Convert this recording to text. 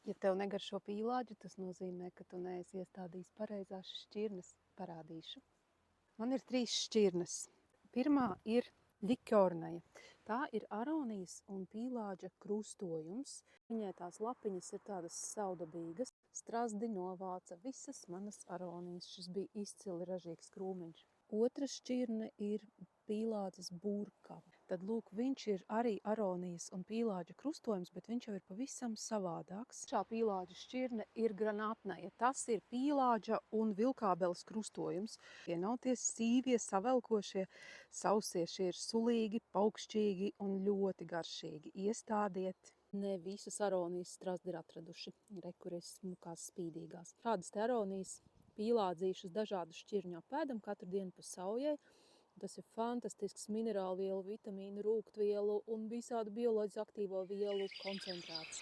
Ja tev negaršo pīlāģi, tas nozīmē, ka tu neesi iestādījis pareizās šķirnes. Parādīšu. Man ir 3 šķirnes. Pirmā ir ļiķorneja. Tā ir aronijas un pīlāģa krustojums. Viņai tās lapiņas ir tādas saudabīgas. Strazdi novāca visas manas aronijas. Šis bija izcili ražīgs krūmiņš. Otra šķirne ir pīlādzes burka. Tad, lūk, viņš ir arī aronijas un pīlāģa krustojums, bet viņš jau ir pavisam savādāks. Šā pīlāģa šķirne ir granātneja. Tas ir pīlāģa un vilkābeles krustojums. Tie nav tie sīvie, savelkošie, sausie, šie ir sulīgi, paukšķīgi un ļoti garšīgi. Iestādiet! Ne visas aronijas strazdi ir atraduši. Re, kur ir smukās spīdīgās. Šādas te aronijas pīlādzīšus dažādu šķirņu apēdam katru dienu pa saujai. Tas ir fantastisks minerālu vielu, vitamīnu, rūgtvielu un visādu bioloģiski aktīvo vielu koncentrāts.